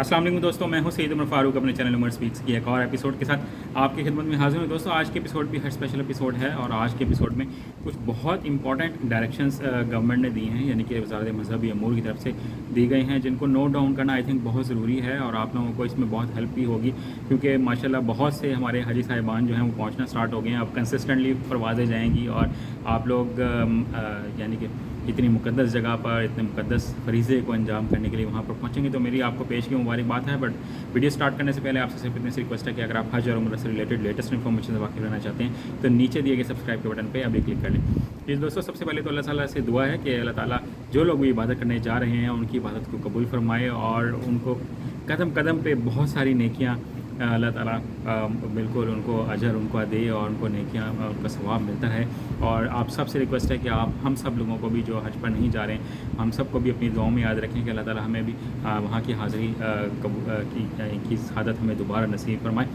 अस्सलाम वालेकुम दोस्तों, मैं हूं सईद उमर फारूक अपने चैनल उमर स्पीक्स की एक और एपिसोड के साथ आपकी खिदमत में हाजिर हूं। दोस्तों आज के एपिसोड भी हर स्पेशल एपिसोड है और आज के एपिसोड में कुछ बहुत इंपॉर्टेंट डायरेक्शंस गवर्नमेंट ने दिए हैं, यानी कि वज़ारत मज़हबी अमूर की तरफ से दी गई हैं, जिनको नोट डाउन करना आई थिंक बहुत ज़रूरी है और आप लोगों को इसमें बहुत हेल्प भी होगी, क्योंकि माशाल्लाह बहुत से हमारे हाजी साहिबान जो हैं वो पहुँचना स्टार्ट हो गए हैं। अब कंसिस्टेंटली परवाज़ें जाएँगी और आप लोग यानी कि इतनी मुक़द्दस जगह पर इतने मुक़द्दस फरीज़े को अंजाम करने के लिए वहाँ पर पहुँचेंगे, तो मेरी आपको पेश की मुबारकबाद है। बट वीडियो स्टार्ट करने से पहले आपसे सिर्फ इतनी सी रिक्वेस्ट है कि अगर आप हज और उम्र से रिलेटेड लेटेस्ट इन्फॉर्मेशन से वाकिफ़ रहना चाहते हैं तो नीचे दिए गए सब्सक्राइब के बटन पे अभी क्लिक कर लें। प्लीज़ दोस्तों, सबसे पहले तो अल्लाह ताला से दुआ है कि अल्लाह ताला जो लोग भी इबादत करने जा रहे हैं उनकी इबादत को कबूल फरमाए और उनको कदम कदम पे बहुत सारी नेकियाँ अल्लाह ताला बिल्कुल उनको अजर उनको दे और उनको नेकियां उनका सवाब मिलता है। और आप सबसे रिक्वेस्ट है कि आप हम सब लोगों को भी जो हज पर नहीं जा रहे हैं हम सबको भी अपनी दुआओं में याद रखें कि अल्लाह ताला हमें भी वहाँ की हाज़िरी की सआदत हमें दोबारा नसीब फरमाए।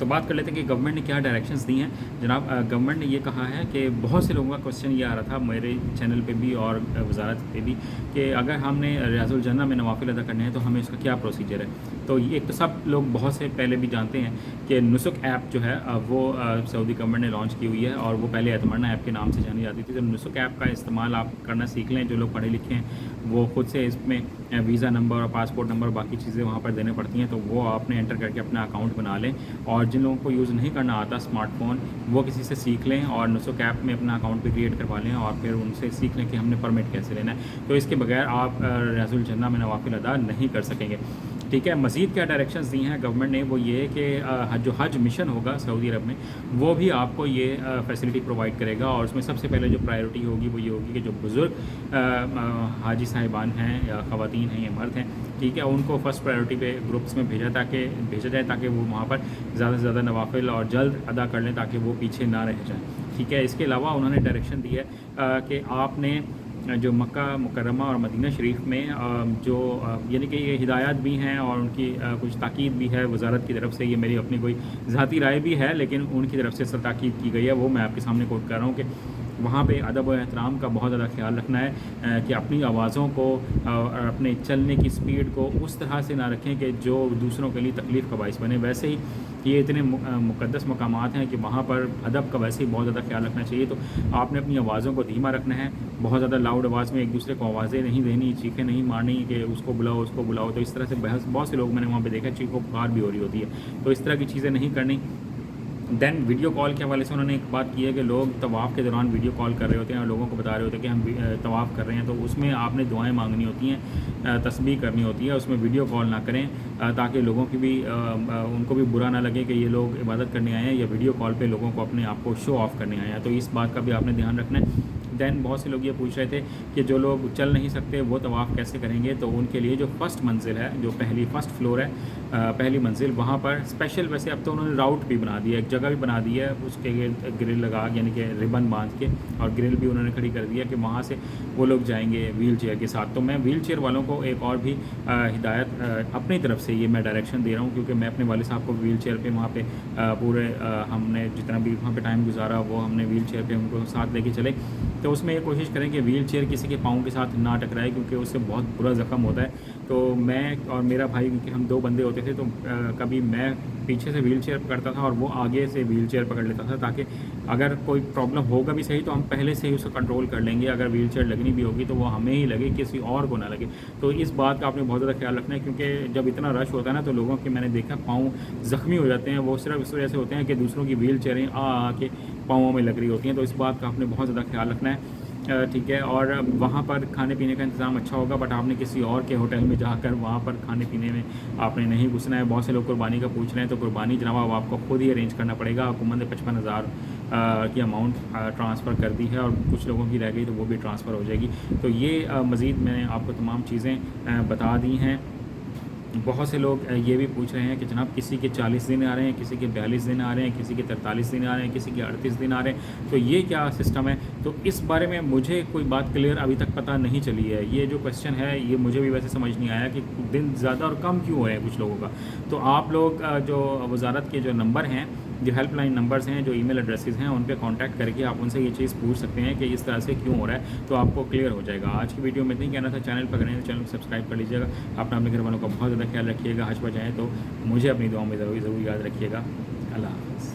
तो बात कर लेते हैं कि गवर्नमेंट ने क्या डायरेक्शंस दी हैं। जनाब, गवर्नमेंट ने ये कहा है कि बहुत से लोगों का क्वेश्चन ये आ रहा था मेरे चैनल पे भी और वजारत पे भी कि अगर हमने रियाजुल जन्ना में नवाफिल अदा करने हैं तो हमें उसका क्या प्रोसीजर है। तो ये एक तो सब लोग बहुत से पहले भी जानते हैं कि नुसुक ऐप जो है वो सऊदी गवर्नमेंट ने लॉन्च की हुई है और वो पहले एतमन्ना ऐप के नाम से जानी जाती थी। तो नुसुक ऐप का इस्तेमाल आप करना सीख लें। जो लोग पढ़े लिखे हैं वो खुद से इसमें वीज़ा नंबर और पासपोर्ट नंबर बाकी चीज़ें वहाँ पर देने पड़ती हैं, तो वो आपने एंटर करके अपना अकाउंट बना लें। और जिन लोगों को यूज़ नहीं करना आता स्मार्टफोन, वो किसी से सीख लें और नुसुक ऐप में अपना अकाउंट भी क्रिएट करवा लें और फिर उनसे सीख लें कि हमने परमिट कैसे लेना है। तो इसके बगैर आप रियाजुल जन्ना में नवाफिल अदा नहीं कर सकेंगे। ठीक है, मज़ीद क्या डायरेक्शंस दी हैं गवर्नमेंट ने, वो ये कि जो हज मिशन होगा सऊदी अरब में वो भी आपको ये फैसिलिटी प्रोवाइड करेगा। और उसमें सबसे पहले जो प्रायोरिटी होगी वो ये होगी कि जो बुज़ुर्ग हाजी साहिबान हैं या ख़वातीन हैं या मर्द हैं, ठीक है, उनको फ़र्स्ट प्रायोरिटी पे ग्रुप्स में भेजा जाए ताकि वो वहाँ पर ज़्यादा से ज़्यादा नवाफिल और जल्द अदा कर लें ताकि वो पीछे ना रह जाएँ। ठीक है, इसके अलावा उन्होंने डायरेक्शन दी है कि आपने जो मक्का मुकर्रमा और मदीना शरीफ में जो यानी कि ये हिदायत भी हैं और उनकी कुछ ताकीद भी है वज़ारत की तरफ से, ये मेरी अपनी कोई ज़ाती राय भी है लेकिन उनकी तरफ से ताकीद की गई है, वो मैं आपके सामने कोट कर रहा हूँ कि वहाँ पे अदब और एहतराम का बहुत ज़्यादा ख्याल रखना है कि अपनी आवाज़ों को और अपने चलने की स्पीड को उस तरह से ना रखें कि जो दूसरों के लिए तकलीफ़ का बाइस बने। वैसे ही ये इतने मुक़द्दस मकामात हैं कि वहाँ पर अदब का वैसे ही बहुत ज़्यादा ख्याल रखना चाहिए। तो आपने अपनी आवाज़ों को धीमा रखना है, बहुत ज़्यादा लाउड आवाज़ में एक दूसरे को आवाज़ें नहीं देनी, चीखें नहीं मारनी कि उसको बुलाओ। तो इस तरह से बहुत से लोग मैंने वहाँ पे देखा चीखों पुकार भी हो रही होती है, तो इस तरह की चीज़ें नहीं करनी। दैन वीडियो कॉल के हवाले से उन्होंने एक बात की है कि लोग तवाफ़ के दौरान वीडियो कॉल कर रहे होते हैं और लोगों को बता रहे होते हैं कि हम तवाफ़ कर रहे हैं, तो उसमें आपने दुआएं मांगनी होती हैं, तस्बीह करनी होती है, उसमें वीडियो कॉल ना करें ताकि लोगों की भी उनको भी बुरा ना लगे कि ये लोग इबादत करने आए हैं या वीडियो कॉल पे लोगों को अपने आप को शो ऑफ़ करने आए हैं। तो इस बात का भी आपने ध्यान रखना है। दैन बहुत से लोग ये पूछ रहे थे कि जो लोग चल नहीं सकते वो तवाफ़ कैसे करेंगे, तो उनके लिए जो फ़र्स्ट मंजिल है, जो फर्स्ट फ्लोर है, पहली मंजिल, वहाँ पर स्पेशल वैसे अब तो उन्होंने राउट भी बना दिया, एक जगह भी बना दी है, उसके ग्रिल लगा यानी कि रिबन बांध के और ग्रिल भी उन्होंने खड़ी कर दिया कि वहाँ से वो लोग जाएंगे व्हील चेयर के साथ। तो मैं व्हील चेयर वालों को एक और भी हिदायत अपनी तरफ से ये मैं डायरेक्शन दे रहा हूँ, क्योंकि मैं अपने वाले साहब को व्हील चेयर पर वहाँ पर पूरे हमने जितना भी वहाँ पर टाइम गुजारा वो हमने व्हील चेयर पर उनको साथ लेके चले। तो उसमें ये कोशिश करें कि व्हील चेयर किसी के पाँव के साथ ना टकराए, क्योंकि उससे बहुत बुरा ज़ख्म होता है। तो मैं और मेरा भाई, क्योंकि हम दो बंदे होते थे, तो कभी मैं पीछे से व्हील चेयर पकड़ता था और वो आगे से व्हील चेयर पकड़ लेता था, ताकि अगर कोई प्रॉब्लम होगा भी सही तो हम पहले से ही उसको कंट्रोल कर लेंगे। अगर व्हील चेयर लगनी भी होगी तो वो हमें ही लगे, किसी और को ना लगे। तो इस बात का आपने बहुत ज़्यादा ख्याल रखना है, क्योंकि जब इतना रश होता है ना तो लोगों के मैंने देखा पाँव ज़ख्मी हो जाते हैं। वो सिर्फ इस वजह से होते हैं कि दूसरों की व्हील चेयरें आके पाँवों में लग रही होती हैं। तो इस बात का आपने बहुत ज़्यादा ख्याल रखना है। ठीक है, और वहाँ पर खाने पीने का इंतज़ाम अच्छा होगा, बट आपने किसी और के होटल में जाकर वहाँ पर खाने पीने में आपने नहीं घुसना है। बहुत से लोग कुर्बानी का पूछ रहे हैं, तो कुर्बानी जनाब अब आपको खुद ही अरेंज करना पड़ेगा। हुकूमत ने 55,000 की अमाउंट ट्रांसफ़र कर दी है और कुछ लोगों की रह गई तो वो भी ट्रांसफ़र हो जाएगी। तो ये मज़ीद मैंने आपको तमाम चीज़ें बता दी हैं। बहुत से लोग ये भी पूछ रहे हैं कि जनाब किसी के 40 दिन आ रहे हैं, किसी के 42 दिन आ रहे हैं, किसी के 43 दिन आ रहे हैं, किसी के 38 दिन आ रहे हैं, तो ये क्या सिस्टम है। तो इस बारे में मुझे कोई बात क्लियर अभी तक पता नहीं चली है। ये जो क्वेश्चन है ये मुझे भी वैसे समझ नहीं आया कि दिन ज़्यादा और कम क्यों हो रहे हैं कुछ लोगों का। तो आप लोग जो वज़ारत के जो नंबर हैं جو हेल्प लाइन नंबर्स हैं, जो ईमेल एड्रेसेस हैं, उन पे कांटेक्ट करके आप उनसे ये चीज़ पूछ सकते हैं कि इस तरह से क्यों हो रहा है, तो आपको क्लियर हो जाएगा। आज की वीडियो में इतना ही कहना था। चैनल पर करें तो चैनल को सब्सक्राइब कर लीजिएगा। अपने घर वालों का बहुत ज़्यादा ख्याल रखिएगा। हज पर जाएँ तो मुझे अपनी दुआओं में ज़रूर याद रखिएगा। अल्लाह हाफ़िज़।